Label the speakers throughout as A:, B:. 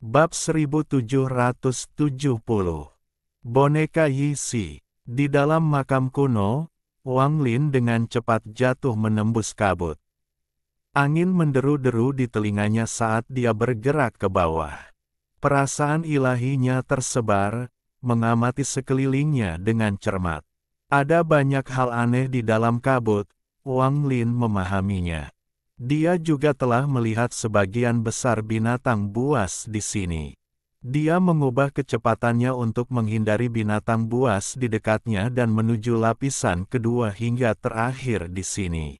A: Bab 1770. Boneka Yixi. Di dalam makam kuno, Wang Lin dengan cepat jatuh menembus kabut. Angin menderu-deru di telinganya saat dia bergerak ke bawah. Perasaan ilahinya tersebar, mengamati sekelilingnya dengan cermat. Ada banyak hal aneh di dalam kabut, Wang Lin memahaminya. Dia juga telah melihat sebagian besar binatang buas di sini. Dia mengubah kecepatannya untuk menghindari binatang buas di dekatnya dan menuju lapisan kedua hingga terakhir di sini.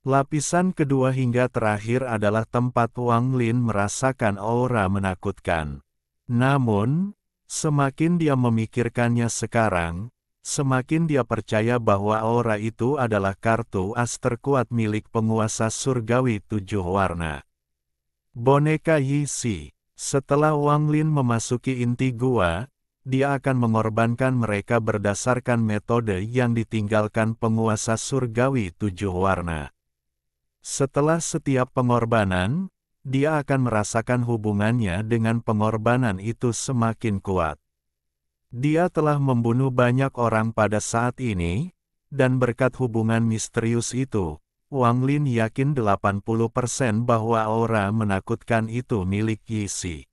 A: Lapisan kedua hingga terakhir adalah tempat Wang Lin merasakan aura menakutkan. Namun, semakin dia memikirkannya sekarang, semakin dia percaya bahwa aura itu adalah kartu as terkuat milik penguasa surgawi 7 warna. Boneka Yixi. Setelah Wang Lin memasuki inti gua, dia akan mengorbankan mereka berdasarkan metode yang ditinggalkan penguasa surgawi 7 warna. Setelah setiap pengorbanan, dia akan merasakan hubungannya dengan pengorbanan itu semakin kuat. Dia telah membunuh banyak orang pada saat ini, dan berkat hubungan misterius itu, Wang Lin yakin 80% bahwa aura menakutkan itu milik Yixi.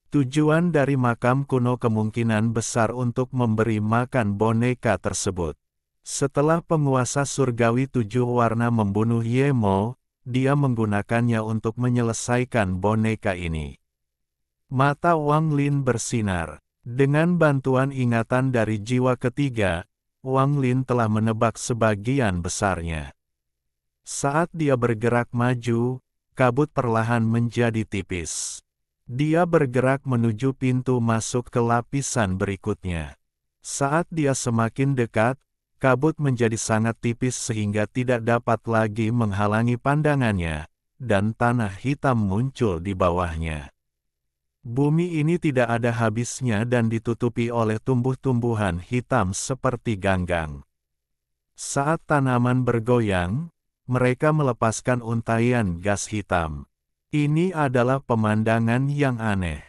A: Tujuan dari makam kuno kemungkinan besar untuk memberi makan boneka tersebut. Setelah penguasa surgawi 7 warna membunuh Yemo, dia menggunakannya untuk menyelesaikan boneka ini. Mata Wang Lin bersinar. Dengan bantuan ingatan dari jiwa ketiga, Wang Lin telah menebak sebagian besarnya. Saat dia bergerak maju, kabut perlahan menjadi tipis. Dia bergerak menuju pintu masuk ke lapisan berikutnya. Saat dia semakin dekat, kabut menjadi sangat tipis sehingga tidak dapat lagi menghalangi pandangannya, dan tanah hitam muncul di bawahnya. Bumi ini tidak ada habisnya dan ditutupi oleh tumbuh-tumbuhan hitam seperti ganggang. Saat tanaman bergoyang, mereka melepaskan untaian gas hitam. Ini adalah pemandangan yang aneh.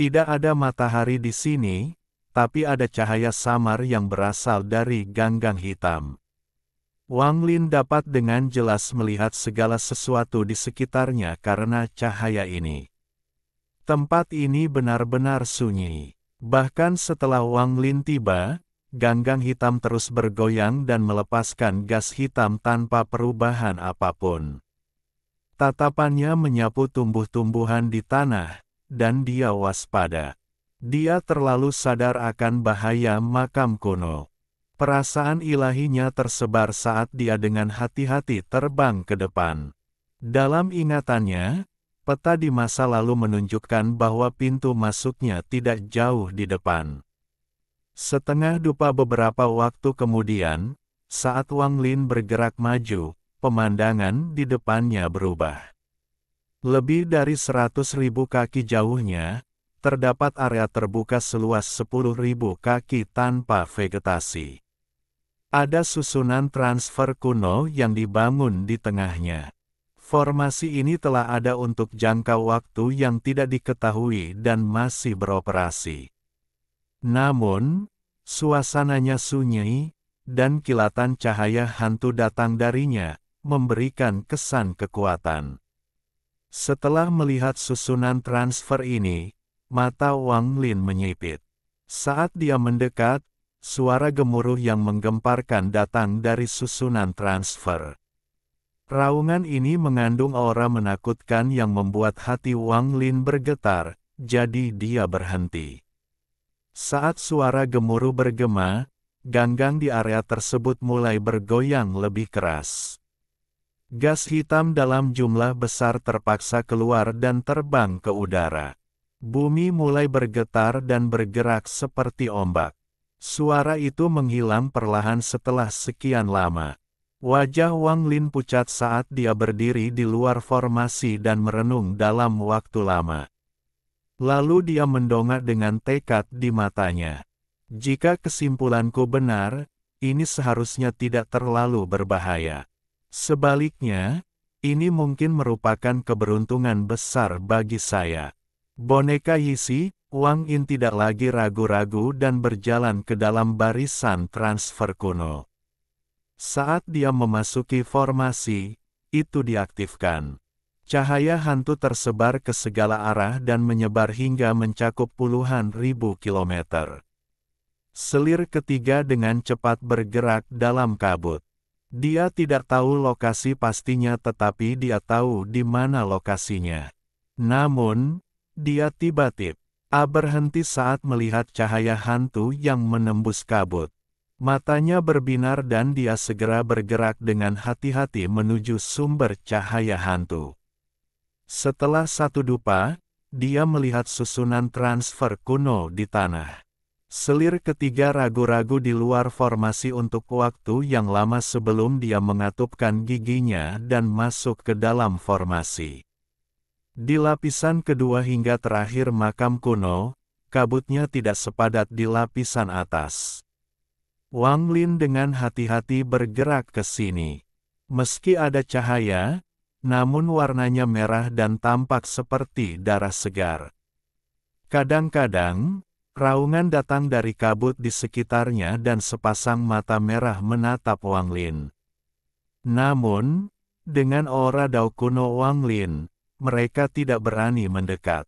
A: Tidak ada matahari di sini, tapi ada cahaya samar yang berasal dari ganggang hitam. Wang Lin dapat dengan jelas melihat segala sesuatu di sekitarnya karena cahaya ini. Tempat ini benar-benar sunyi. Bahkan setelah Wang Lin tiba, ganggang hitam terus bergoyang dan melepaskan gas hitam tanpa perubahan apapun. Tatapannya menyapu tumbuh-tumbuhan di tanah, dan dia waspada. Dia terlalu sadar akan bahaya makam kuno. Perasaan ilahinya tersebar saat dia dengan hati-hati terbang ke depan. Dalam ingatannya, peta di masa lalu menunjukkan bahwa pintu masuknya tidak jauh di depan. Setengah dupa beberapa waktu kemudian, saat Wang Lin bergerak maju, pemandangan di depannya berubah. Lebih dari 100.000 kaki jauhnya, terdapat area terbuka seluas 10.000 kaki tanpa vegetasi. Ada susunan transfer kuno yang dibangun di tengahnya. Formasi ini telah ada untuk jangka waktu yang tidak diketahui dan masih beroperasi. Namun, suasananya sunyi, dan kilatan cahaya hantu datang darinya, memberikan kesan kekuatan. Setelah melihat susunan transfer ini, mata Wang Lin menyipit. Saat dia mendekat, suara gemuruh yang menggemparkan datang dari susunan transfer. Raungan ini mengandung aura menakutkan yang membuat hati Wang Lin bergetar, jadi dia berhenti. Saat suara gemuruh bergema, ganggang di area tersebut mulai bergoyang lebih keras. Gas hitam dalam jumlah besar terpaksa keluar dan terbang ke udara. Bumi mulai bergetar dan bergerak seperti ombak. Suara itu menghilang perlahan setelah sekian lama. Wajah Wang Lin pucat saat dia berdiri di luar formasi dan merenung dalam waktu lama. Lalu dia mendongak dengan tekad di matanya. Jika kesimpulanku benar, ini seharusnya tidak terlalu berbahaya. Sebaliknya, ini mungkin merupakan keberuntungan besar bagi saya. Boneka Yisi, Wang Lin tidak lagi ragu-ragu dan berjalan ke dalam barisan transfer kuno. Saat dia memasuki formasi, itu diaktifkan. Cahaya hantu tersebar ke segala arah dan menyebar hingga mencakup puluhan ribu kilometer. Selir ketiga dengan cepat bergerak dalam kabut. Dia tidak tahu lokasi pastinya tetapi dia tahu di mana lokasinya. Namun, dia tiba-tiba berhenti saat melihat cahaya hantu yang menembus kabut. Matanya berbinar dan dia segera bergerak dengan hati-hati menuju sumber cahaya hantu. Setelah satu dupa, dia melihat susunan transfer kuno di tanah. Selir ketiga ragu-ragu di luar formasi untuk waktu yang lama sebelum dia mengatupkan giginya dan masuk ke dalam formasi. Di lapisan kedua hingga terakhir makam kuno, kabutnya tidak sepadat di lapisan atas. Wang Lin dengan hati-hati bergerak ke sini. Meski ada cahaya, namun warnanya merah dan tampak seperti darah segar. Kadang-kadang, raungan datang dari kabut di sekitarnya dan sepasang mata merah menatap Wang Lin. Namun, dengan aura dao kuno Wang Lin, mereka tidak berani mendekat.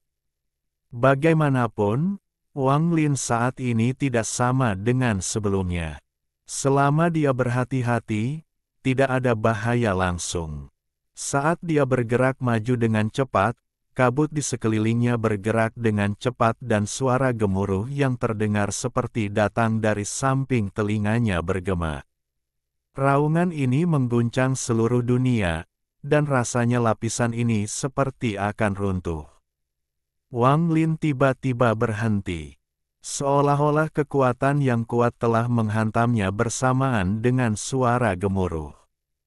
A: Bagaimanapun, Wang Lin saat ini tidak sama dengan sebelumnya. Selama dia berhati-hati, tidak ada bahaya langsung. Saat dia bergerak maju dengan cepat, kabut di sekelilingnya bergerak dengan cepat dan suara gemuruh yang terdengar seperti datang dari samping telinganya bergema. Raungan ini mengguncang seluruh dunia, dan rasanya lapisan ini seperti akan runtuh. Wang Lin tiba-tiba berhenti. Seolah-olah kekuatan yang kuat telah menghantamnya bersamaan dengan suara gemuruh.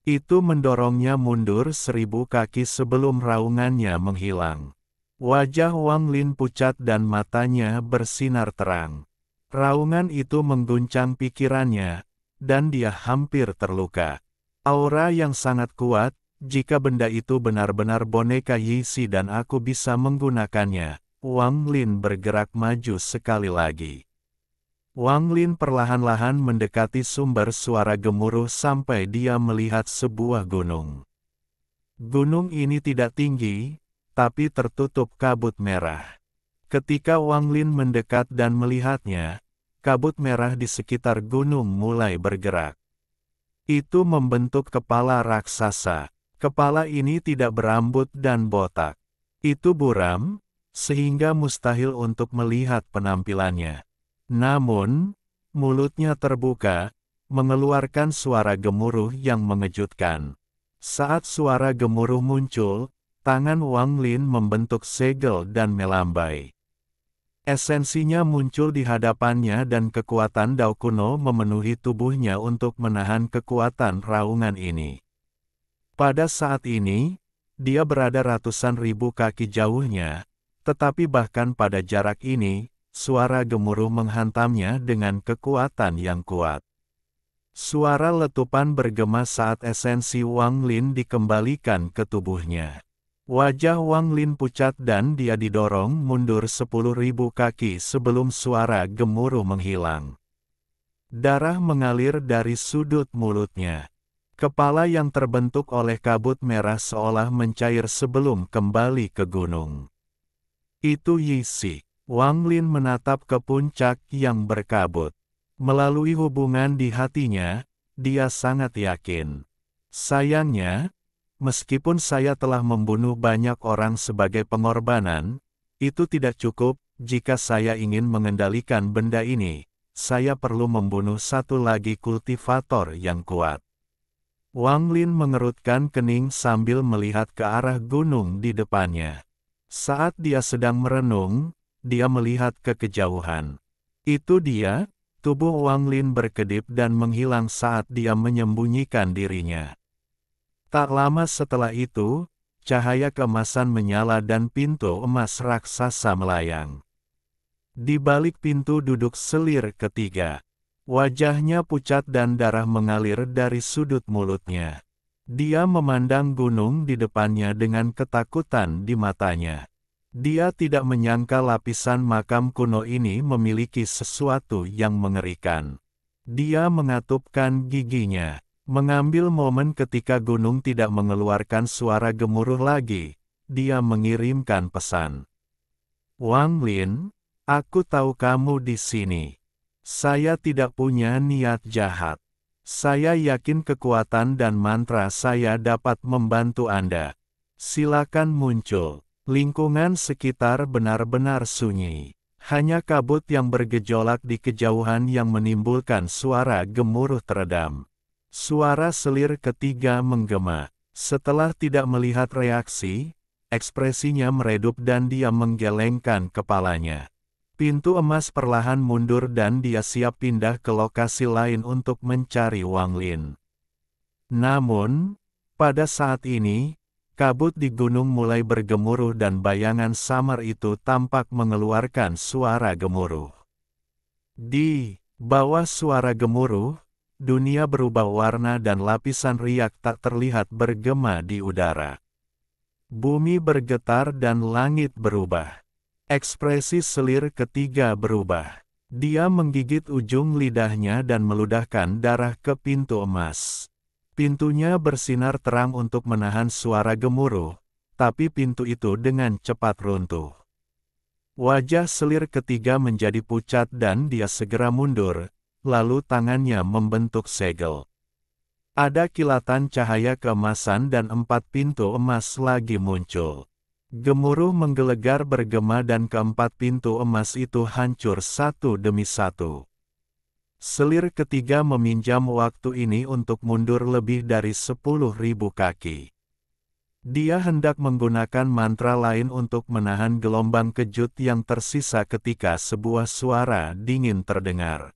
A: Itu mendorongnya mundur 1000 kaki sebelum raungannya menghilang. Wajah Wang Lin pucat dan matanya bersinar terang. Raungan itu mengguncang pikirannya, dan dia hampir terluka. Aura yang sangat kuat, jika benda itu benar-benar boneka Yisi dan aku bisa menggunakannya. Wang Lin bergerak maju sekali lagi. Wang Lin perlahan-lahan mendekati sumber suara gemuruh sampai dia melihat sebuah gunung. Gunung ini tidak tinggi, tapi tertutup kabut merah. Ketika Wang Lin mendekat dan melihatnya, kabut merah di sekitar gunung mulai bergerak. Itu membentuk kepala raksasa. Kepala ini tidak berambut dan botak. Itu buram, sehingga mustahil untuk melihat penampilannya. Namun, mulutnya terbuka, mengeluarkan suara gemuruh yang mengejutkan. Saat suara gemuruh muncul, tangan Wang Lin membentuk segel dan melambai. Esensinya muncul di hadapannya dan kekuatan dao kuno memenuhi tubuhnya untuk menahan kekuatan raungan ini. Pada saat ini, dia berada ratusan ribu kaki jauhnya, tetapi bahkan pada jarak ini, suara gemuruh menghantamnya dengan kekuatan yang kuat. Suara letupan bergema saat esensi Wang Lin dikembalikan ke tubuhnya. Wajah Wang Lin pucat dan dia didorong mundur 10.000 kaki sebelum suara gemuruh menghilang. Darah mengalir dari sudut mulutnya. Kepala yang terbentuk oleh kabut merah seolah mencair sebelum kembali ke gunung. Itu Yisi. Wang Lin menatap ke puncak yang berkabut. Melalui hubungan di hatinya, dia sangat yakin. Sayangnya, meskipun saya telah membunuh banyak orang sebagai pengorbanan, itu tidak cukup. Jika saya ingin mengendalikan benda ini, saya perlu membunuh satu lagi kultivator yang kuat. Wang Lin mengerutkan kening sambil melihat ke arah gunung di depannya. Saat dia sedang merenung, dia melihat ke kejauhan. Itu dia, tubuh Wang Lin berkedip dan menghilang saat dia menyembunyikan dirinya. Tak lama setelah itu, cahaya keemasan menyala dan pintu emas raksasa melayang. Di balik pintu duduk selir ketiga. Wajahnya pucat dan darah mengalir dari sudut mulutnya. Dia memandang gunung di depannya dengan ketakutan di matanya. Dia tidak menyangka lapisan makam kuno ini memiliki sesuatu yang mengerikan. Dia mengatupkan giginya, mengambil momen ketika gunung tidak mengeluarkan suara gemuruh lagi. Dia mengirimkan pesan. Wang Lin, aku tahu kamu di sini. Saya tidak punya niat jahat. Saya yakin kekuatan dan mantra saya dapat membantu Anda. Silakan muncul. Lingkungan sekitar benar-benar sunyi. Hanya kabut yang bergejolak di kejauhan yang menimbulkan suara gemuruh teredam. Suara selir ketiga menggema. Setelah tidak melihat reaksi, ekspresinya meredup dan dia menggelengkan kepalanya. Pintu emas perlahan mundur dan dia siap pindah ke lokasi lain untuk mencari Wang Lin. Namun, pada saat ini, kabut di gunung mulai bergemuruh dan bayangan samar itu tampak mengeluarkan suara gemuruh. Di bawah suara gemuruh, dunia berubah warna dan lapisan riak tak terlihat bergema di udara. Bumi bergetar dan langit berubah. Ekspresi selir ketiga berubah. Dia menggigit ujung lidahnya dan meludahkan darah ke pintu emas. Pintunya bersinar terang untuk menahan suara gemuruh, tapi pintu itu dengan cepat runtuh. Wajah selir ketiga menjadi pucat dan dia segera mundur, lalu tangannya membentuk segel. Ada kilatan cahaya keemasan dan 4 pintu emas lagi muncul. Gemuruh menggelegar bergema dan keempat pintu emas itu hancur satu demi satu. Selir ketiga meminjam waktu ini untuk mundur lebih dari 10.000 kaki. Dia hendak menggunakan mantra lain untuk menahan gelombang kejut yang tersisa ketika sebuah suara dingin terdengar.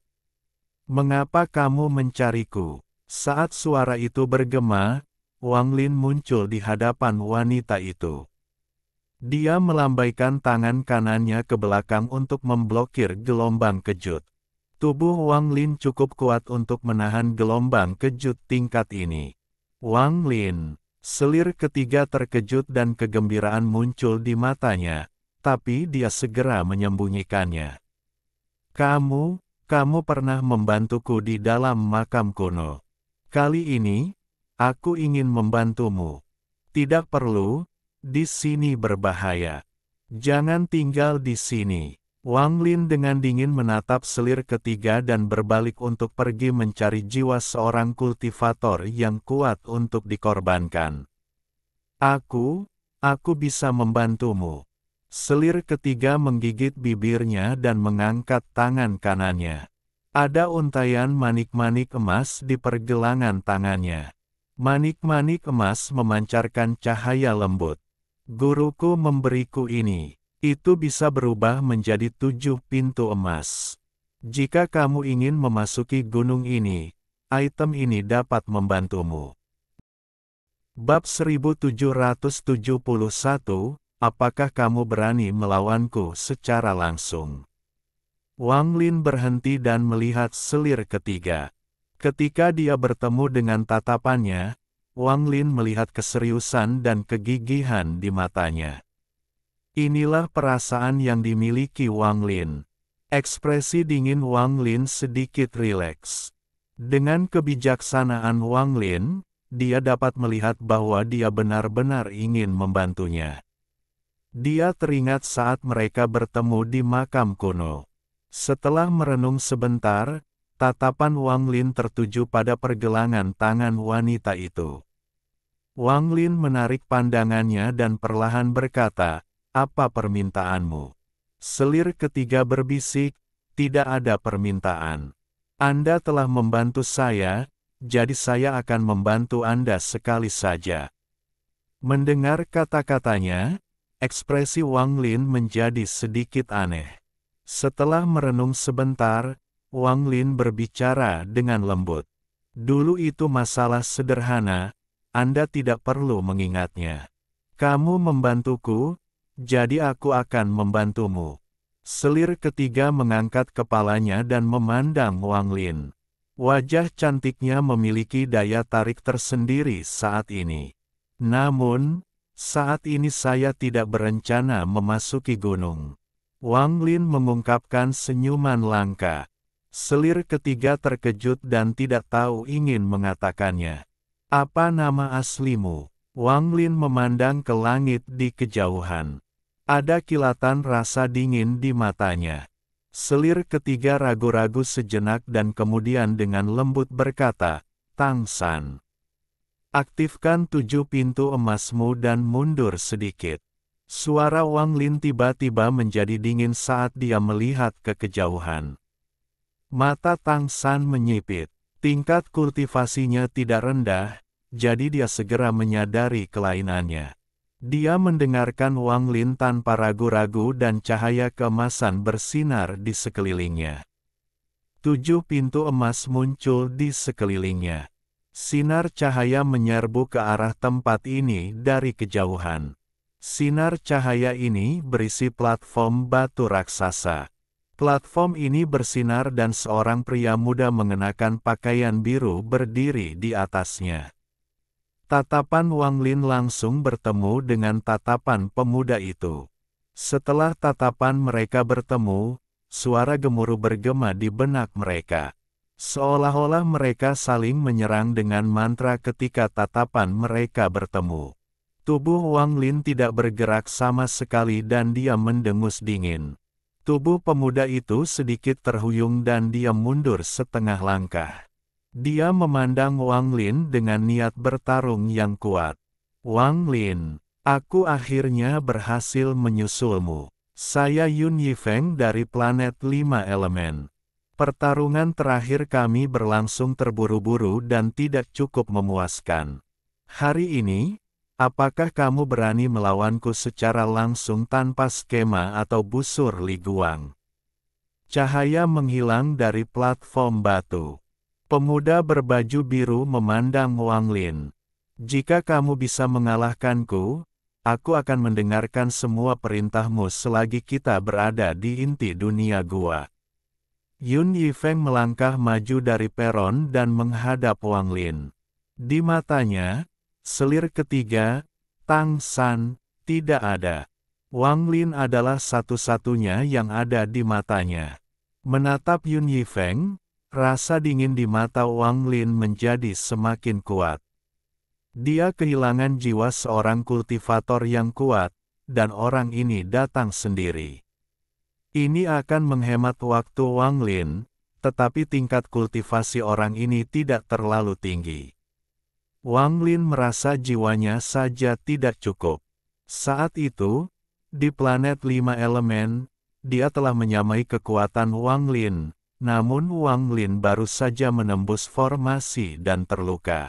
A: Mengapa kamu mencariku? Saat suara itu bergema, Wang Lin muncul di hadapan wanita itu. Dia melambaikan tangan kanannya ke belakang untuk memblokir gelombang kejut. Tubuh Wang Lin cukup kuat untuk menahan gelombang kejut tingkat ini. Wang Lin, selir ketiga terkejut dan kegembiraan muncul di matanya, tapi dia segera menyembunyikannya. Kamu pernah membantuku di dalam makam kuno. Kali ini, aku ingin membantumu. Tidak perlu. Di sini berbahaya. Jangan tinggal di sini. Wang Lin dengan dingin menatap selir ketiga dan berbalik untuk pergi mencari jiwa seorang kultivator yang kuat untuk dikorbankan. Aku bisa membantumu. Selir ketiga menggigit bibirnya dan mengangkat tangan kanannya. Ada untaian manik-manik emas di pergelangan tangannya. Manik-manik emas memancarkan cahaya lembut. Guruku memberiku ini. Itu bisa berubah menjadi 7 pintu emas. Jika kamu ingin memasuki gunung ini, item ini dapat membantumu. Bab 1771, apakah kamu berani melawanku secara langsung? Wang Lin berhenti dan melihat selir ketiga. Ketika dia bertemu dengan tatapannya, Wang Lin melihat keseriusan dan kegigihan di matanya. Inilah perasaan yang dimiliki Wang Lin. Ekspresi dingin Wang Lin sedikit rileks. Dengan kebijaksanaan Wang Lin, dia dapat melihat bahwa dia benar-benar ingin membantunya. Dia teringat saat mereka bertemu di makam kuno. Setelah merenung sebentar, tatapan Wang Lin tertuju pada pergelangan tangan wanita itu. Wang Lin menarik pandangannya dan perlahan berkata, "Apa permintaanmu?" Selir ketiga berbisik, "Tidak ada permintaan. Anda telah membantu saya, jadi saya akan membantu Anda sekali saja." Mendengar kata-katanya, ekspresi Wang Lin menjadi sedikit aneh. Setelah merenung sebentar, Wang Lin berbicara dengan lembut. "Dulu itu masalah sederhana, Anda tidak perlu mengingatnya. Kamu membantuku, jadi aku akan membantumu." Selir ketiga mengangkat kepalanya dan memandang Wang Lin. Wajah cantiknya memiliki daya tarik tersendiri saat ini. Namun, Saat ini saya tidak berencana memasuki gunung. Wang Lin mengungkapkan senyuman langka. Selir ketiga terkejut dan tidak tahu ingin mengatakannya. Apa nama aslimu? Wang Lin memandang ke langit di kejauhan. Ada kilatan rasa dingin di matanya. Selir ketiga ragu-ragu sejenak dan kemudian dengan lembut berkata, Tang San. Aktifkan 7 pintu emasmu dan mundur sedikit. Suara Wang Lin tiba-tiba menjadi dingin saat dia melihat ke kejauhan. Mata Tang San menyipit. Tingkat kultivasinya tidak rendah, jadi dia segera menyadari kelainannya. Dia mendengarkan Wang Lin tanpa ragu-ragu dan cahaya keemasan bersinar di sekelilingnya. 7 pintu emas muncul di sekelilingnya. Sinar cahaya menyerbu ke arah tempat ini dari kejauhan. Sinar cahaya ini berisi platform batu raksasa. Platform ini bersinar dan seorang pria muda mengenakan pakaian biru berdiri di atasnya. Tatapan Wang Lin langsung bertemu dengan tatapan pemuda itu. Setelah tatapan mereka bertemu, suara gemuruh bergema di benak mereka. Seolah-olah mereka saling menyerang dengan mantra ketika tatapan mereka bertemu. Tubuh Wang Lin tidak bergerak sama sekali dan dia mendengus dingin. Tubuh pemuda itu sedikit terhuyung dan dia mundur setengah langkah. Dia memandang Wang Lin dengan niat bertarung yang kuat. Wang Lin, aku akhirnya berhasil menyusulmu. Saya Yun Yifeng dari planet 5 elemen. Pertarungan terakhir kami berlangsung terburu-buru dan tidak cukup memuaskan. Hari ini, apakah kamu berani melawanku secara langsung tanpa skema atau busur Li Guang? Cahaya menghilang dari platform batu. Pemuda berbaju biru memandang Wang Lin. Jika kamu bisa mengalahkanku, aku akan mendengarkan semua perintahmu selagi kita berada di inti dunia gua. Yun Yifeng melangkah maju dari peron dan menghadap Wang Lin. Di matanya, selir ketiga, Tang San, tidak ada. Wang Lin adalah satu-satunya yang ada di matanya. Menatap Yun Yifeng, rasa dingin di mata Wang Lin menjadi semakin kuat. Dia kehilangan jiwa seorang kultivator yang kuat, dan orang ini datang sendiri. Ini akan menghemat waktu Wang Lin, tetapi tingkat kultivasi orang ini tidak terlalu tinggi. Wang Lin merasa jiwanya saja tidak cukup. Saat itu, di planet 5 elemen, dia telah menyamai kekuatan Wang Lin, namun Wang Lin baru saja menembus formasi dan terluka.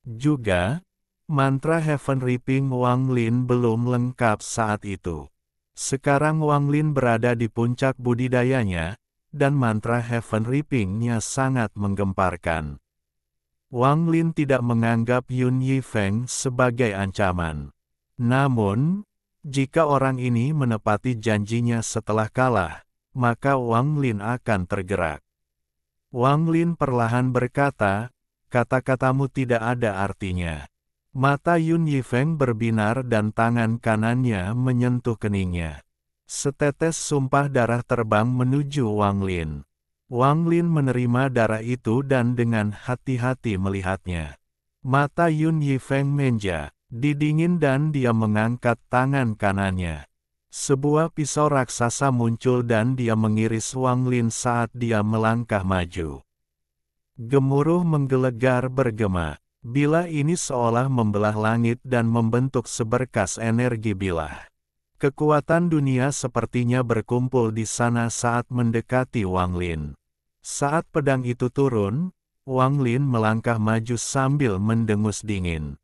A: Juga, mantra Heaven Reaping Wang Lin belum lengkap saat itu. Sekarang Wang Lin berada di puncak budidayanya, dan mantra Heaven Reaping-nya sangat menggemparkan. Wang Lin tidak menganggap Yun Yifeng sebagai ancaman. Namun, jika orang ini menepati janjinya setelah kalah, maka Wang Lin akan tergerak. Wang Lin perlahan berkata, kata-katamu tidak ada artinya. Mata Yun Yifeng berbinar dan tangan kanannya menyentuh keningnya. Setetes sumpah darah terbang menuju Wang Lin. Wang Lin menerima darah itu dan dengan hati-hati melihatnya. Mata Yun Yifeng menja, didingin dan dia mengangkat tangan kanannya. Sebuah pisau raksasa muncul dan dia mengiris Wang Lin saat dia melangkah maju. Gemuruh menggelegar bergema. Bilah ini seolah membelah langit dan membentuk seberkas energi bilah. Kekuatan dunia sepertinya berkumpul di sana saat mendekati Wang Lin. Saat pedang itu turun, Wang Lin melangkah maju sambil mendengus dingin.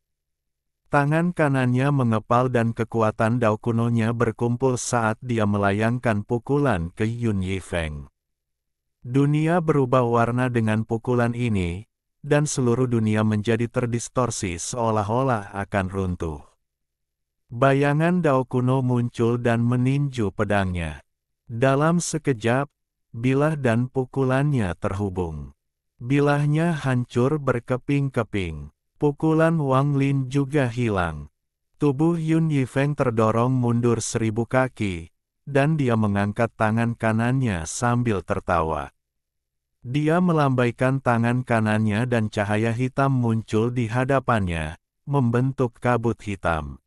A: Tangan kanannya mengepal dan kekuatan dao kunonya berkumpul saat dia melayangkan pukulan ke Yun Yifeng. Dunia berubah warna dengan pukulan ini, dan seluruh dunia menjadi terdistorsi seolah-olah akan runtuh. Bayangan dao kuno muncul dan meninju pedangnya. Dalam sekejap, bilah dan pukulannya terhubung. Bilahnya hancur berkeping-keping. Pukulan Wang Lin juga hilang. Tubuh Yun Yifeng terdorong mundur 1000 kaki, dan dia mengangkat tangan kanannya sambil tertawa. Dia melambaikan tangan kanannya dan cahaya hitam muncul di hadapannya, membentuk kabut hitam.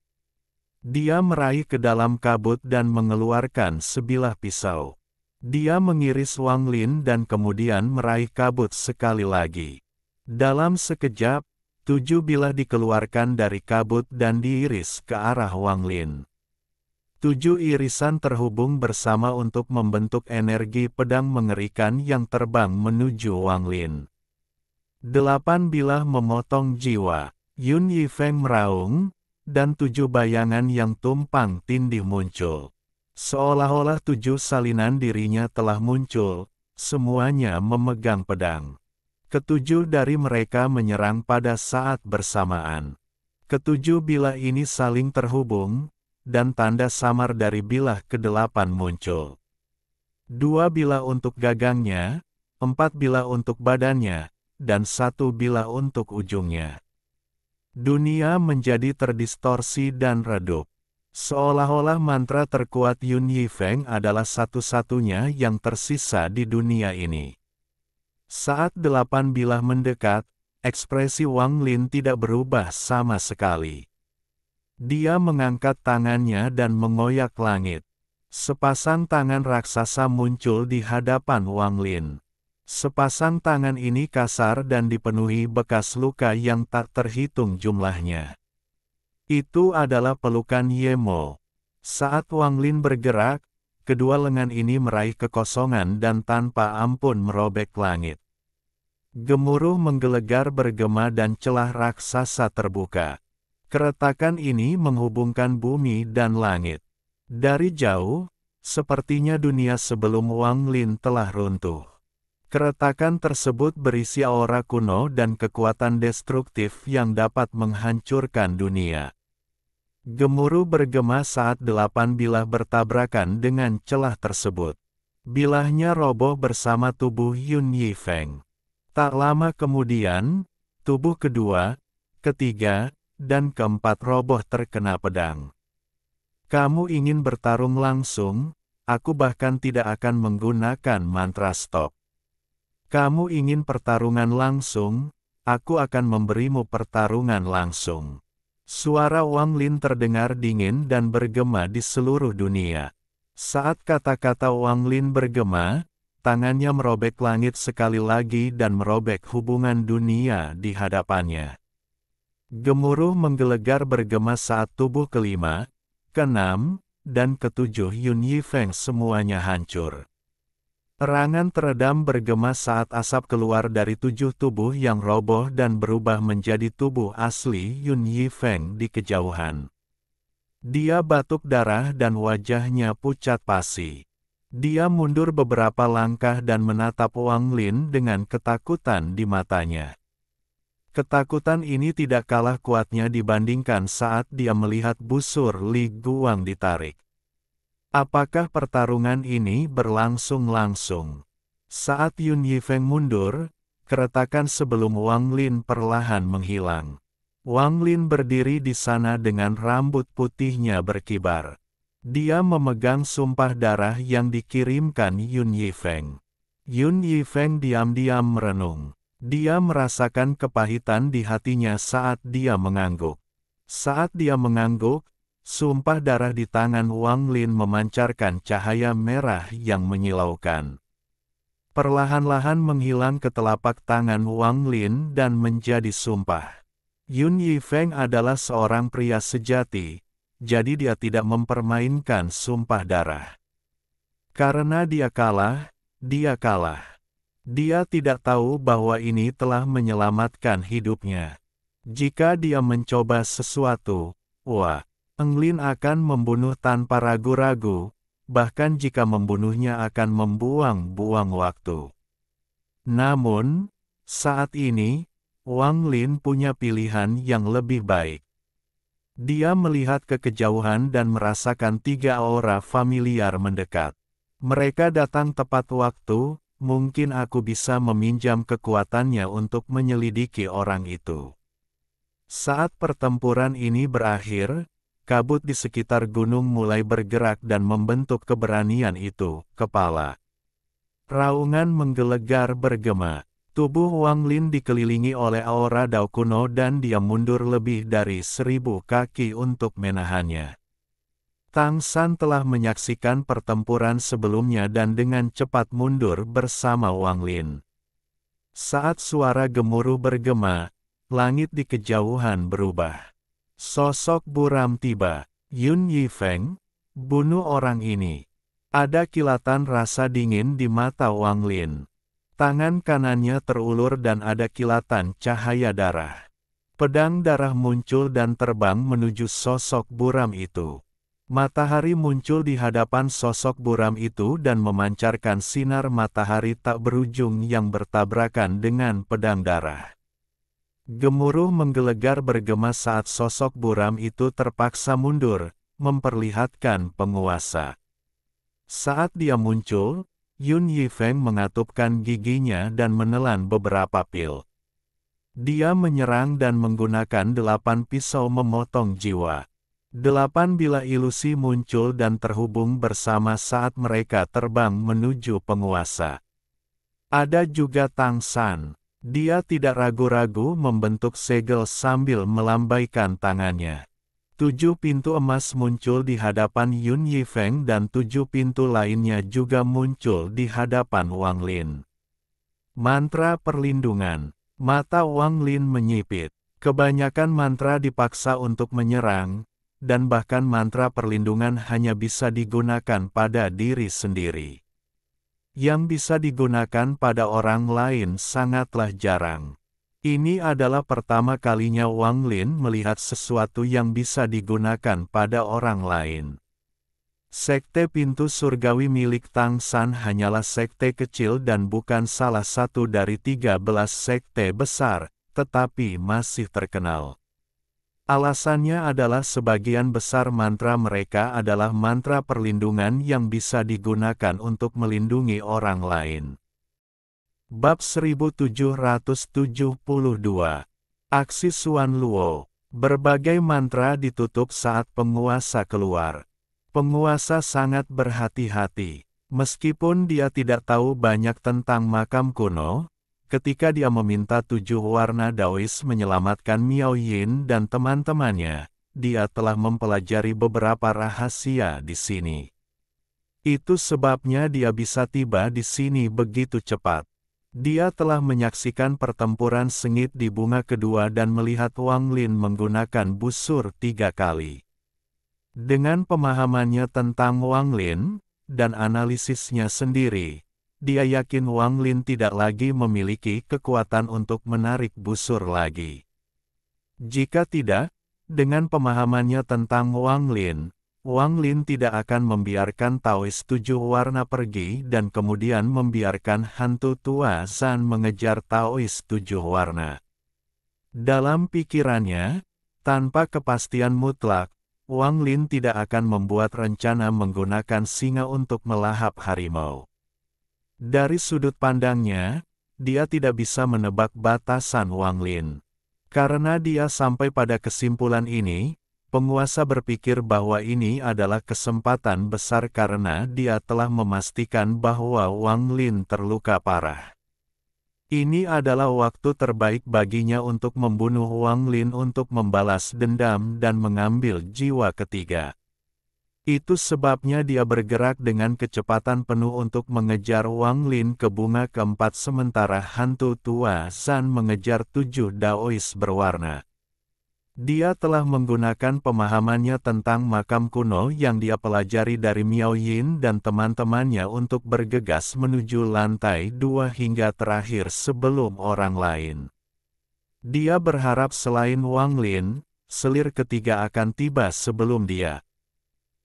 A: Dia meraih ke dalam kabut dan mengeluarkan sebilah pisau. Dia mengiris Wang Lin dan kemudian meraih kabut sekali lagi. Dalam sekejap, 7 bilah dikeluarkan dari kabut dan diiris ke arah Wang Lin. 7 irisan terhubung bersama untuk membentuk energi pedang mengerikan yang terbang menuju Wang Lin. 8 bilah memotong jiwa. Yun Yifeng meraung, dan 7 bayangan yang tumpang tindih muncul. Seolah-olah 7 salinan dirinya telah muncul, semuanya memegang pedang. Ketujuh dari mereka menyerang pada saat bersamaan. Ketujuh bilah ini saling terhubung, dan tanda samar dari bilah ke-8 muncul. 2 bilah untuk gagangnya, 4 bilah untuk badannya, dan 1 bilah untuk ujungnya. Dunia menjadi terdistorsi dan redup. Seolah-olah mantra terkuat Yun Yifeng adalah satu-satunya yang tersisa di dunia ini. Saat 8 bilah mendekat, ekspresi Wang Lin tidak berubah sama sekali. Dia mengangkat tangannya dan mengoyak langit. Sepasang tangan raksasa muncul di hadapan Wang Lin. Sepasang tangan ini kasar dan dipenuhi bekas luka yang tak terhitung jumlahnya. Itu adalah pelukan Yemo. Saat Wang Lin bergerak, kedua lengan ini meraih kekosongan dan tanpa ampun merobek langit. Gemuruh menggelegar bergema dan celah raksasa terbuka. Keretakan ini menghubungkan bumi dan langit. Dari jauh, sepertinya dunia sebelum Wang Lin telah runtuh. Keretakan tersebut berisi aura kuno dan kekuatan destruktif yang dapat menghancurkan dunia. Gemuruh bergema saat 8 bilah bertabrakan dengan celah tersebut. Bilahnya roboh bersama tubuh Yun Yifeng. Tak lama kemudian, tubuh kedua, ketiga, dan keempat roboh terkena pedang. Kamu ingin bertarung langsung, aku bahkan tidak akan menggunakan mantra stop. Kamu ingin pertarungan langsung, aku akan memberimu pertarungan langsung. Suara Wang Lin terdengar dingin dan bergema di seluruh dunia. Saat kata-kata Wang Lin bergema, tangannya merobek langit sekali lagi dan merobek hubungan dunia di hadapannya. Gemuruh menggelegar bergema saat tubuh kelima, keenam, dan ketujuh Yun Yifeng semuanya hancur. Erangan teredam bergema saat asap keluar dari 7 tubuh yang roboh dan berubah menjadi tubuh asli Yun Yifeng di kejauhan. Dia batuk darah dan wajahnya pucat pasi. Dia mundur beberapa langkah dan menatap Wang Lin dengan ketakutan di matanya. Ketakutan ini tidak kalah kuatnya dibandingkan saat dia melihat busur Li Guang ditarik. Apakah pertarungan ini berlangsung langsung? Saat Yun Yifeng mundur, keretakan sebelum Wang Lin perlahan menghilang. Wang Lin berdiri di sana dengan rambut putihnya berkibar. Dia memegang sumpah darah yang dikirimkan Yun Yifeng. Yun Yifeng diam-diam merenung. Dia merasakan kepahitan di hatinya saat dia mengangguk. Saat dia mengangguk, sumpah darah di tangan Wang Lin memancarkan cahaya merah yang menyilaukan. Perlahan-lahan menghilang ke telapak tangan Wang Lin dan menjadi sumpah. Yun Yifeng adalah seorang pria sejati, jadi dia tidak mempermainkan sumpah darah. Karena dia kalah, dia kalah. Dia tidak tahu bahwa ini telah menyelamatkan hidupnya. Jika dia mencoba sesuatu, Wang Lin akan membunuh tanpa ragu-ragu, bahkan jika membunuhnya akan membuang-buang waktu. Namun, saat ini, Wang Lin punya pilihan yang lebih baik. Dia melihat ke kejauhan dan merasakan 3 aura familiar mendekat. Mereka datang tepat waktu, mungkin aku bisa meminjam kekuatannya untuk menyelidiki orang itu. Saat pertempuran ini berakhir, kabut di sekitar gunung mulai bergerak dan membentuk keberanian itu, kepala. Raungan menggelegar bergema. Tubuh Wang Lin dikelilingi oleh aura dao kuno dan dia mundur lebih dari 1000 kaki untuk menahannya. Tang San telah menyaksikan pertempuran sebelumnya dan dengan cepat mundur bersama Wang Lin. Saat suara gemuruh bergema, langit di kejauhan berubah. Sosok buram tiba. Yun Yifeng, bunuh orang ini. Ada kilatan rasa dingin di mata Wang Lin. Tangan kanannya terulur dan ada kilatan cahaya darah. Pedang darah muncul dan terbang menuju sosok buram itu. Matahari muncul di hadapan sosok buram itu dan memancarkan sinar matahari tak berujung yang bertabrakan dengan pedang darah. Gemuruh menggelegar bergema saat sosok buram itu terpaksa mundur, memperlihatkan penguasa. Saat dia muncul, Yun Yifeng mengatupkan giginya dan menelan beberapa pil. Dia menyerang dan menggunakan 8 pisau memotong jiwa. 8 bilah ilusi muncul dan terhubung bersama saat mereka terbang menuju penguasa. Ada juga Tang San. Dia tidak ragu-ragu membentuk segel sambil melambaikan tangannya. 7 pintu emas muncul di hadapan Yun Yifeng dan 7 pintu lainnya juga muncul di hadapan Wang Lin. Mantra perlindungan. Mata Wang Lin menyipit. Kebanyakan mantra dipaksa untuk menyerang, dan bahkan mantra perlindungan hanya bisa digunakan pada diri sendiri. Yang bisa digunakan pada orang lain sangatlah jarang. Ini adalah pertama kalinya Wang Lin melihat sesuatu yang bisa digunakan pada orang lain. Sekte pintu surgawi milik Tang San hanyalah sekte kecil dan bukan salah satu dari 13 sekte besar, tetapi masih terkenal. Alasannya adalah sebagian besar mantra mereka adalah mantra perlindungan yang bisa digunakan untuk melindungi orang lain. Bab 1772. Aksi Xuan Luo. Berbagai mantra ditutup saat penguasa keluar. Penguasa sangat berhati-hati. Meskipun dia tidak tahu banyak tentang makam kuno, ketika dia meminta 7 warna Daois menyelamatkan Miao Yin dan teman-temannya, dia telah mempelajari beberapa rahasia di sini. Itu sebabnya dia bisa tiba di sini begitu cepat. Dia telah menyaksikan pertempuran sengit di bunga kedua dan melihat Wang Lin menggunakan busur 3 kali. Dengan pemahamannya tentang Wang Lin, dan analisisnya sendiri, dia yakin Wang Lin tidak lagi memiliki kekuatan untuk menarik busur lagi. Jika tidak, dengan pemahamannya tentang Wang Lin tidak akan membiarkan Taois 7 warna pergi dan kemudian membiarkan hantu tua Zan mengejar Taois 7 warna. Dalam pikirannya, tanpa kepastian mutlak, Wang Lin tidak akan membuat rencana menggunakan singa untuk melahap harimau. Dari sudut pandangnya, dia tidak bisa menebak batasan Wang Lin. Karena dia sampai pada kesimpulan ini, penguasa berpikir bahwa ini adalah kesempatan besar karena dia telah memastikan bahwa Wang Lin terluka parah. Ini adalah waktu terbaik baginya untuk membunuh Wang Lin untuk membalas dendam dan mengambil jiwa ketiga. Itu sebabnya dia bergerak dengan kecepatan penuh untuk mengejar Wang Lin ke bunga keempat sementara hantu tua Zan mengejar 7 Daois berwarna. Dia telah menggunakan pemahamannya tentang makam kuno yang dia pelajari dari Miao Yin dan teman-temannya untuk bergegas menuju lantai 2 hingga terakhir sebelum orang lain. Dia berharap selain Wang Lin, selir ketiga akan tiba sebelum dia.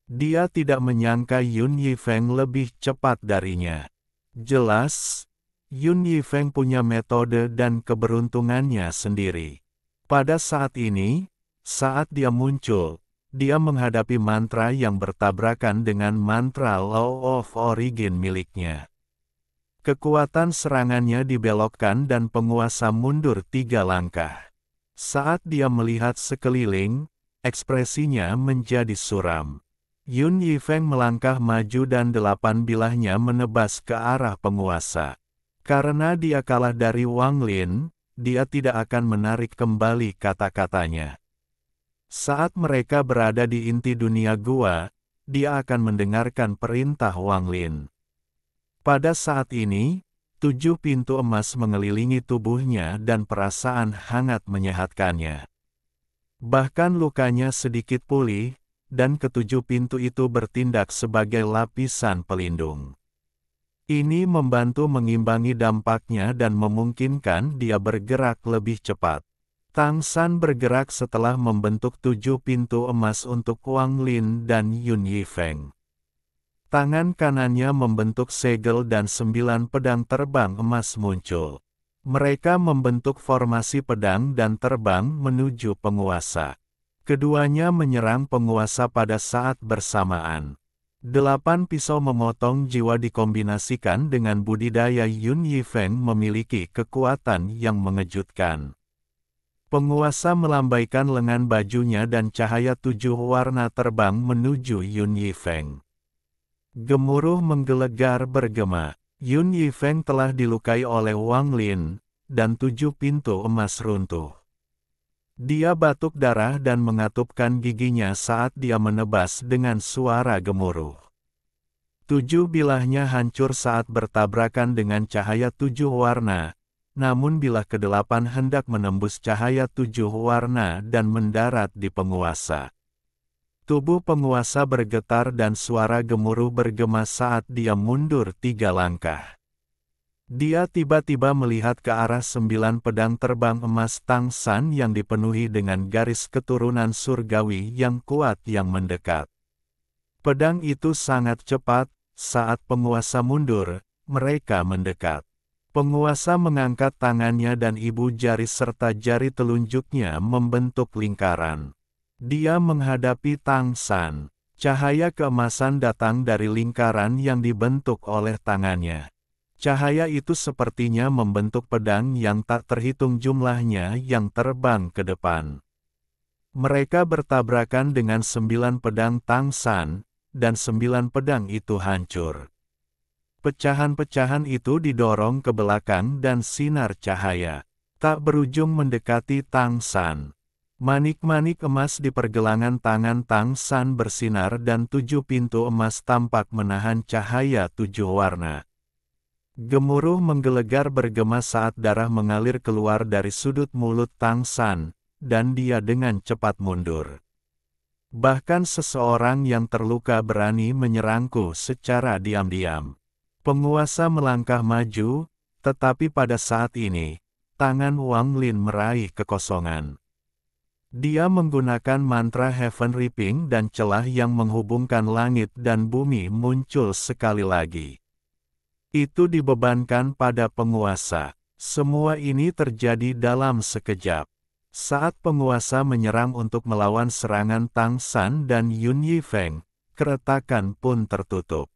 A: Dia tidak menyangka Yun Yifeng lebih cepat darinya. Jelas, Yun Yifeng punya metode dan keberuntungannya sendiri. Pada saat ini, saat dia muncul, dia menghadapi mantra yang bertabrakan dengan mantra Law of Origin miliknya. Kekuatan serangannya dibelokkan dan penguasa mundur 3 langkah. Saat dia melihat sekeliling, Ekspresinya menjadi suram. Yun Yifeng melangkah maju dan 8 bilahnya menebas ke arah penguasa. Karena dia kalah dari Wang Lin, dia tidak akan menarik kembali kata-katanya. Saat mereka berada di inti dunia gua, dia akan mendengarkan perintah Wang Lin. Pada saat ini, 7 pintu emas mengelilingi tubuhnya dan perasaan hangat menyehatkannya. Bahkan lukanya sedikit pulih, dan ketujuh pintu itu bertindak sebagai lapisan pelindung. Ini membantu mengimbangi dampaknya dan memungkinkan dia bergerak lebih cepat. Tang San bergerak setelah membentuk 7 pintu emas untuk Wang Lin dan Yun Yifeng. Tangan kanannya membentuk segel dan 9 pedang terbang emas muncul. Mereka membentuk formasi pedang dan terbang menuju penguasa. Keduanya menyerang penguasa pada saat bersamaan. 8 pisau memotong jiwa dikombinasikan dengan budidaya Yun Yifeng memiliki kekuatan yang mengejutkan. Penguasa melambaikan lengan bajunya dan cahaya 7 warna terbang menuju Yun Yifeng. Gemuruh menggelegar bergema. Yun Yifeng telah dilukai oleh Wang Lin, dan 7 pintu emas runtuh. Dia batuk darah dan mengatupkan giginya saat dia menebas dengan suara gemuruh. 7 bilahnya hancur saat bertabrakan dengan cahaya 7 warna, namun bilah ke-8 hendak menembus cahaya 7 warna dan mendarat di penguasa. Tubuh penguasa bergetar dan suara gemuruh bergema saat dia mundur 3 langkah. Dia tiba-tiba melihat ke arah 9 pedang terbang emas Tang San yang dipenuhi dengan garis keturunan surgawi yang kuat yang mendekat. Pedang itu sangat cepat, saat penguasa mundur, mereka mendekat. Penguasa mengangkat tangannya dan ibu jari serta jari telunjuknya membentuk lingkaran. Dia menghadapi Tang San. Cahaya keemasan datang dari lingkaran yang dibentuk oleh tangannya. Cahaya itu sepertinya membentuk pedang yang tak terhitung jumlahnya yang terbang ke depan. Mereka bertabrakan dengan 9 pedang Tang San, dan 9 pedang itu hancur. Pecahan-pecahan itu didorong ke belakang dan sinar cahaya tak berujung mendekati Tang San. Manik-manik emas di pergelangan tangan Tang San bersinar dan 7 pintu emas tampak menahan cahaya 7 warna. Gemuruh menggelegar bergema saat darah mengalir keluar dari sudut mulut Tang San, dan dia dengan cepat mundur. Bahkan seseorang yang terluka berani menyerangku secara diam-diam. Penguasa melangkah maju, tetapi pada saat ini, tangan Wang Lin meraih kekosongan. Dia menggunakan mantra Heaven Reaping dan celah yang menghubungkan langit dan bumi muncul sekali lagi. Itu dibebankan pada penguasa. Semua ini terjadi dalam sekejap. Saat penguasa menyerang untuk melawan serangan Tang San dan Yun Yifeng, keretakan pun tertutup.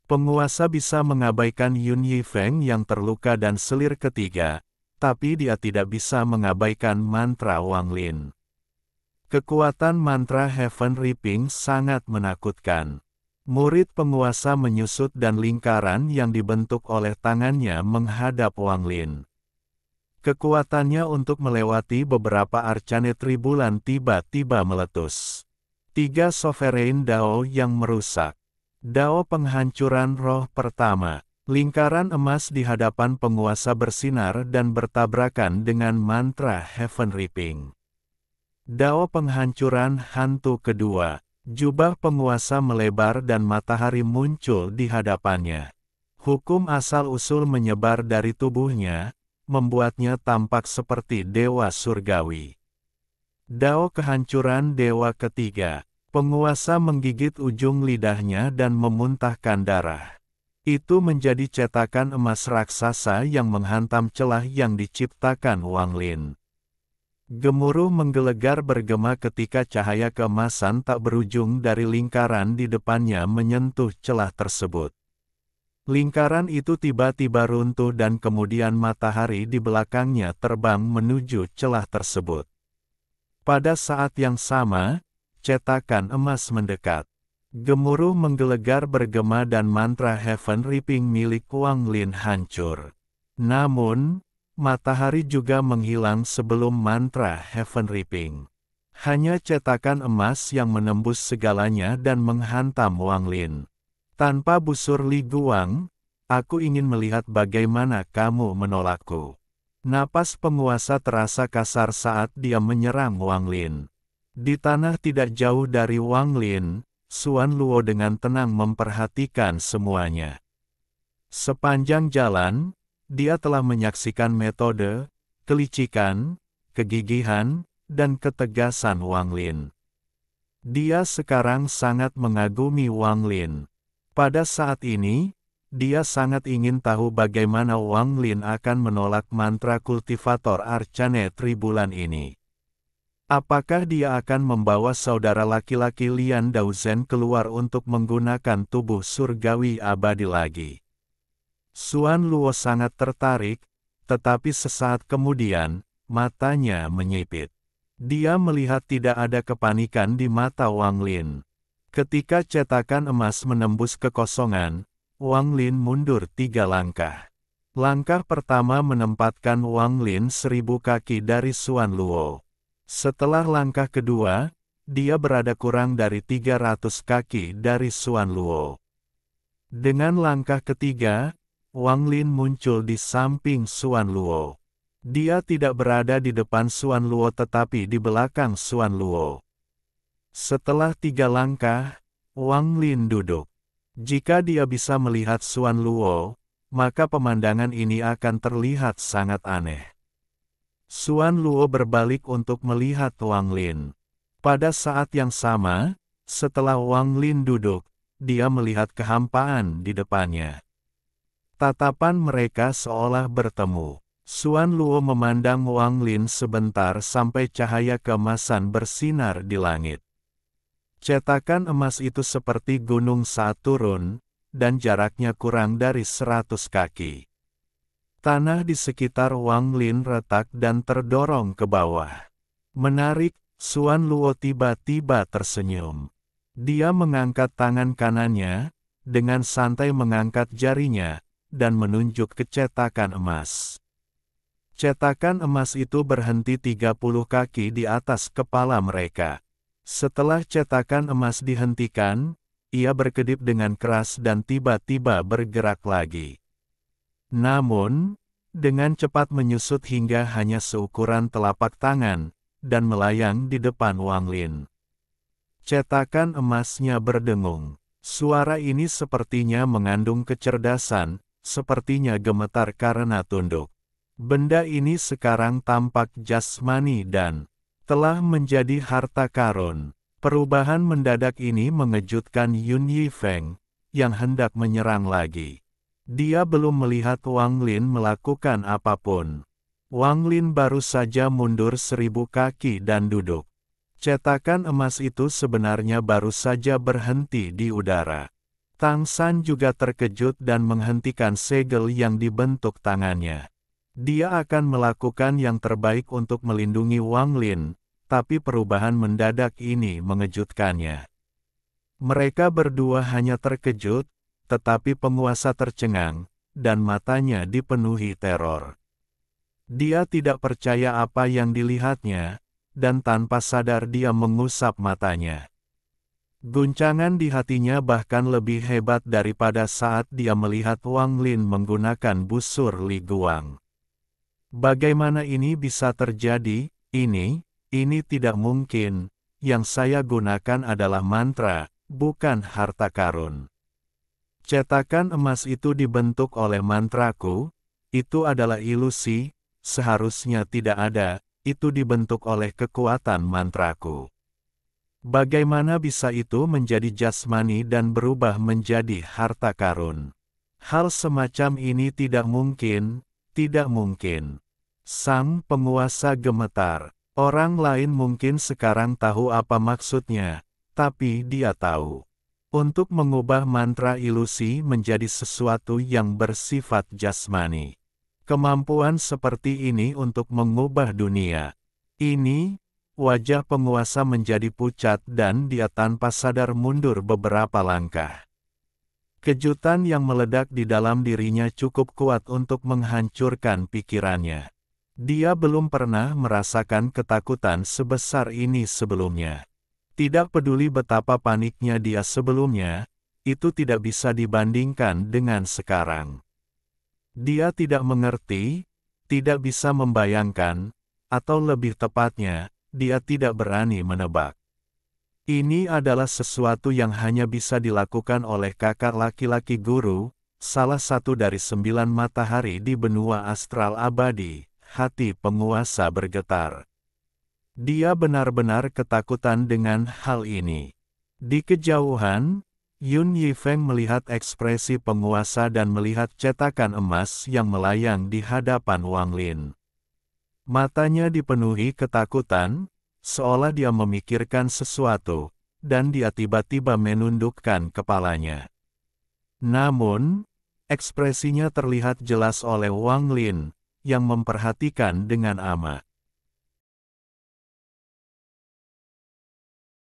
A: Penguasa bisa mengabaikan Yun Yifeng yang terluka dan selir ketiga, tapi dia tidak bisa mengabaikan mantra Wang Lin. Kekuatan mantra Heaven Reaping sangat menakutkan. Murid penguasa menyusut dan lingkaran yang dibentuk oleh tangannya menghadap Wang Lin. Kekuatannya untuk melewati beberapa arcane tribulan tiba-tiba meletus. 3 Sovereign Dao yang merusak. Dao penghancuran roh pertama. Lingkaran emas di hadapan penguasa bersinar dan bertabrakan dengan mantra Heaven Reaping. Dao penghancuran hantu kedua. Jubah penguasa melebar dan matahari muncul di hadapannya. Hukum asal-usul menyebar dari tubuhnya, membuatnya tampak seperti dewa surgawi. Dao kehancuran dewa ketiga. Penguasa menggigit ujung lidahnya dan memuntahkan darah. Itu menjadi cetakan emas raksasa yang menghantam celah yang diciptakan Wang Lin. Gemuruh menggelegar bergema ketika cahaya keemasan tak berujung dari lingkaran di depannya menyentuh celah tersebut. Lingkaran itu tiba-tiba runtuh dan kemudian matahari di belakangnya terbang menuju celah tersebut. Pada saat yang sama, cetakan emas mendekat. Gemuruh menggelegar bergema dan mantra Heaven Reaping milik Wang Lin hancur. Namun, matahari juga menghilang sebelum mantra Heaven Reaping. Hanya cetakan emas yang menembus segalanya dan menghantam Wang Lin. Tanpa busur Li Guang, aku ingin melihat bagaimana kamu menolakku. Napas penguasa terasa kasar saat dia menyerang Wang Lin. Di tanah tidak jauh dari Wang Lin, Xuan Luo dengan tenang memperhatikan semuanya. Sepanjang jalan, dia telah menyaksikan metode, kelicikan, kegigihan, dan ketegasan Wang Lin. Dia sekarang sangat mengagumi Wang Lin. Pada saat ini, dia sangat ingin tahu bagaimana Wang Lin akan menolak mantra kultivator Arcane Tribulan ini. Apakah dia akan membawa saudara laki-laki Lian Daozhen keluar untuk menggunakan tubuh surgawi abadi lagi? Xuan Luo sangat tertarik, tetapi sesaat kemudian, matanya menyipit. Dia melihat tidak ada kepanikan di mata Wang Lin. Ketika cetakan emas menembus kekosongan, Wang Lin mundur 3 langkah. Langkah pertama menempatkan Wang Lin 1000 kaki dari Xuan Luo. Setelah langkah kedua, dia berada kurang dari 300 kaki dari Xuan Luo. Dengan langkah ketiga, Wang Lin muncul di samping Xuan Luo. Dia tidak berada di depan Xuan Luo tetapi di belakang Xuan Luo. Setelah 3 langkah, Wang Lin duduk. Jika dia bisa melihat Xuan Luo, maka pemandangan ini akan terlihat sangat aneh. Xuan Luo berbalik untuk melihat Wang Lin. Pada saat yang sama, setelah Wang Lin duduk, dia melihat kehampaan di depannya. Tatapan mereka seolah bertemu. Xuan Luo memandang Wang Lin sebentar sampai cahaya keemasan bersinar di langit. Cetakan emas itu seperti gunung saat turun, dan jaraknya kurang dari 100 kaki. Tanah di sekitar Wang Lin retak dan terdorong ke bawah. Menarik, Xuan Luo tiba-tiba tersenyum. Dia mengangkat tangan kanannya, dengan santai mengangkat jarinya, dan menunjuk ke cetakan emas. Cetakan emas itu berhenti 30 kaki di atas kepala mereka. Setelah cetakan emas dihentikan, ia berkedip dengan keras dan tiba-tiba bergerak lagi. Namun, dengan cepat menyusut hingga hanya seukuran telapak tangan, dan melayang di depan Wang Lin. Cetakan emasnya berdengung. Suara ini sepertinya mengandung kecerdasan, sepertinya gemetar karena tunduk. Benda ini sekarang tampak jasmani dan telah menjadi harta karun. Perubahan mendadak ini mengejutkan Yun Yifeng, yang hendak menyerang lagi. Dia belum melihat Wang Lin melakukan apapun. Wang Lin baru saja mundur 1000 kaki dan duduk. Cetakan emas itu sebenarnya baru saja berhenti di udara. Tang San juga terkejut dan menghentikan segel yang dibentuk tangannya. Dia akan melakukan yang terbaik untuk melindungi Wang Lin, tapi perubahan mendadak ini mengejutkannya. Mereka berdua hanya terkejut, tetapi penguasa tercengang, dan matanya dipenuhi teror. Dia tidak percaya apa yang dilihatnya, dan tanpa sadar dia mengusap matanya. Guncangan di hatinya bahkan lebih hebat daripada saat dia melihat Wang Lin menggunakan busur Li Guang. Bagaimana ini bisa terjadi? Ini tidak mungkin. Yang saya gunakan adalah mantra, bukan harta karun. Cetakan emas itu dibentuk oleh mantraku, itu adalah ilusi, seharusnya tidak ada, itu dibentuk oleh kekuatan mantraku. Bagaimana bisa itu menjadi jasmani dan berubah menjadi harta karun? Hal semacam ini tidak mungkin, tidak mungkin. Sang penguasa gemetar. Orang lain mungkin sekarang tahu apa maksudnya, tapi dia tahu. Untuk mengubah mantra ilusi menjadi sesuatu yang bersifat jasmani. Kemampuan seperti ini untuk mengubah dunia. Ini Wajah penguasa menjadi pucat dan dia tanpa sadar mundur beberapa langkah. Kejutan yang meledak di dalam dirinya cukup kuat untuk menghancurkan pikirannya. Dia belum pernah merasakan ketakutan sebesar ini sebelumnya. Tidak peduli betapa paniknya dia sebelumnya, itu tidak bisa dibandingkan dengan sekarang. Dia tidak mengerti, tidak bisa membayangkan, atau lebih tepatnya, dia tidak berani menebak. Ini adalah sesuatu yang hanya bisa dilakukan oleh kakak laki-laki guru, salah satu dari 9 matahari di benua astral abadi. Hati penguasa bergetar. Dia benar-benar ketakutan dengan hal ini. Di kejauhan, Yun Yifeng melihat ekspresi penguasa dan melihat cetakan emas yang melayang di hadapan Wang Lin. Matanya dipenuhi ketakutan, seolah dia memikirkan sesuatu, dan dia tiba-tiba menundukkan kepalanya. Namun, ekspresinya terlihat jelas oleh Wang Lin, yang memperhatikan dengan amat.